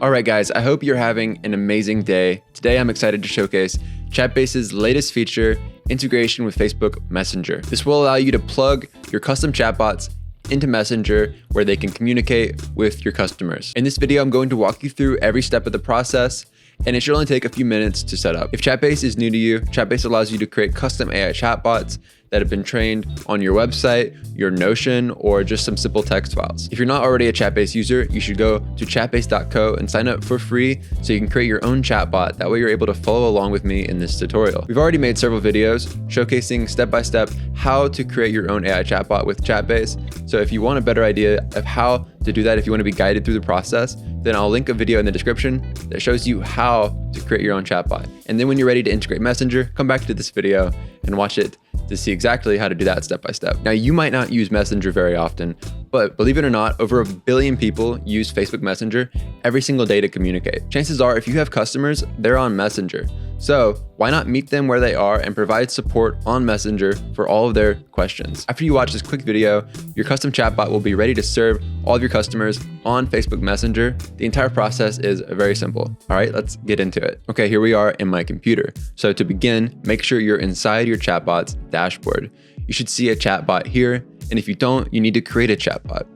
All right, guys, I hope you're having an amazing day. Today, I'm excited to showcase Chatbase's latest feature, integration with Facebook Messenger. This will allow you to plug your custom chatbots into Messenger where they can communicate with your customers. In this video, I'm going to walk you through every step of the process, and it should only take a few minutes to set up. If Chatbase is new to you, Chatbase allows you to create custom AI chatbots that have been trained on your website, your Notion, or just some simple text files. If you're not already a Chatbase user, you should go to chatbase.co and sign up for free so you can create your own chatbot. That way you're able to follow along with me in this tutorial. We've already made several videos showcasing step-by-step how to create your own AI chatbot with Chatbase. So if you want a better idea of how to do that, if you want to be guided through the process, then I'll link a video in the description that shows you how to create your own chatbot. And then when you're ready to integrate Messenger, come back to this video and watch it to see exactly how to do that step by step. Now, you might not use Messenger very often, but believe it or not, over 1 billion people use Facebook Messenger every single day to communicate. Chances are, if you have customers, they're on Messenger. So why not meet them where they are and provide support on Messenger for all of their questions? After you watch this quick video, your custom chatbot will be ready to serve all of your customers on Facebook Messenger. The entire process is very simple. All right, let's get into it. Okay, here we are in my computer. So to begin, make sure you're inside your chatbot's dashboard. You should see a chatbot here, and if you don't, you need to create a chatbot.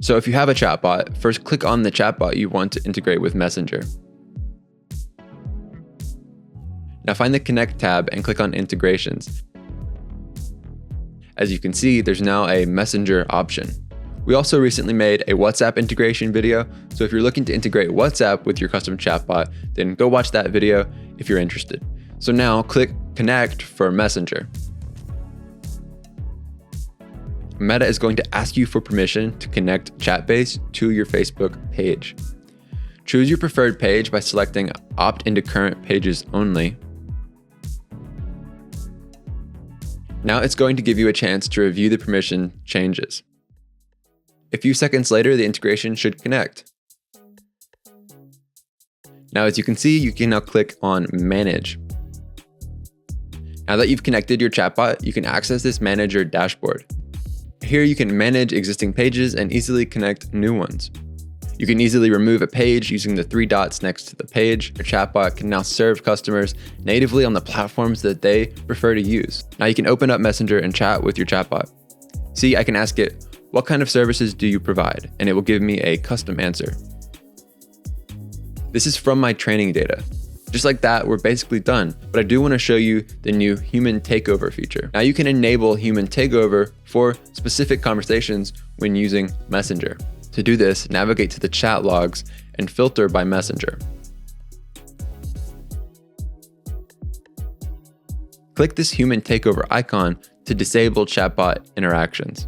So if you have a chatbot, first click on the chatbot you want to integrate with Messenger. Now find the Connect tab and click on Integrations. As you can see, there's now a Messenger option. We also recently made a WhatsApp integration video, so if you're looking to integrate WhatsApp with your custom chatbot, then go watch that video if you're interested. So now click Connect for Messenger. Meta is going to ask you for permission to connect Chatbase to your Facebook page. Choose your preferred page by selecting Opt into Current Pages Only. Now it's going to give you a chance to review the permission changes. A few seconds later, the integration should connect. Now, as you can see, you can now click on Manage. Now that you've connected your chatbot, you can access this Manager dashboard. Here you can manage existing pages and easily connect new ones. You can easily remove a page using the 3 dots next to the page. Your chatbot can now serve customers natively on the platforms that they prefer to use. Now you can open up Messenger and chat with your chatbot. See, I can ask it, what kind of services do you provide? And it will give me a custom answer. This is from my training data. Just like that, we're basically done. But I do want to show you the new human takeover feature. Now you can enable human takeover for specific conversations when using Messenger. To do this, navigate to the chat logs and filter by Messenger. Click this human takeover icon to disable chatbot interactions.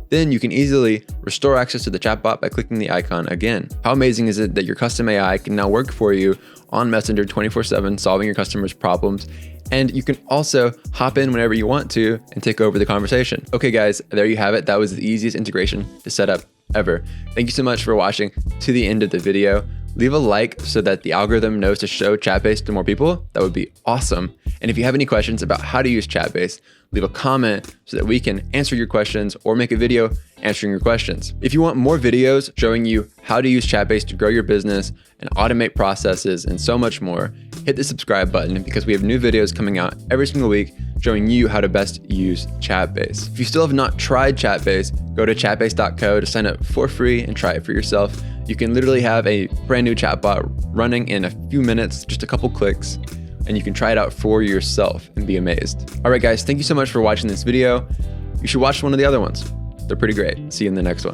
Then you can easily restore access to the chatbot by clicking the icon again. How amazing is it that your custom AI can now work for you on Messenger 24/7, solving your customers' problems, and you can also hop in whenever you want to and take over the conversation. Okay guys, there you have it. That was the easiest integration to set up ever. Thank you so much for watching to the end of the video. Leave a like so that the algorithm knows to show Chatbase to more people. That would be awesome. And if you have any questions about how to use Chatbase, leave a comment so that we can answer your questions or make a video answering your questions. If you want more videos showing you how to use Chatbase to grow your business and automate processes and so much more, hit the subscribe button because we have new videos coming out every single week showing you how to best use Chatbase. If you still have not tried Chatbase, go to chatbase.co to sign up for free and try it for yourself. You can literally have a brand new chatbot running in a few minutes, just a couple clicks, and you can try it out for yourself and be amazed. All right, guys, thank you so much for watching this video. You should watch one of the other ones. They're pretty great. See you in the next one.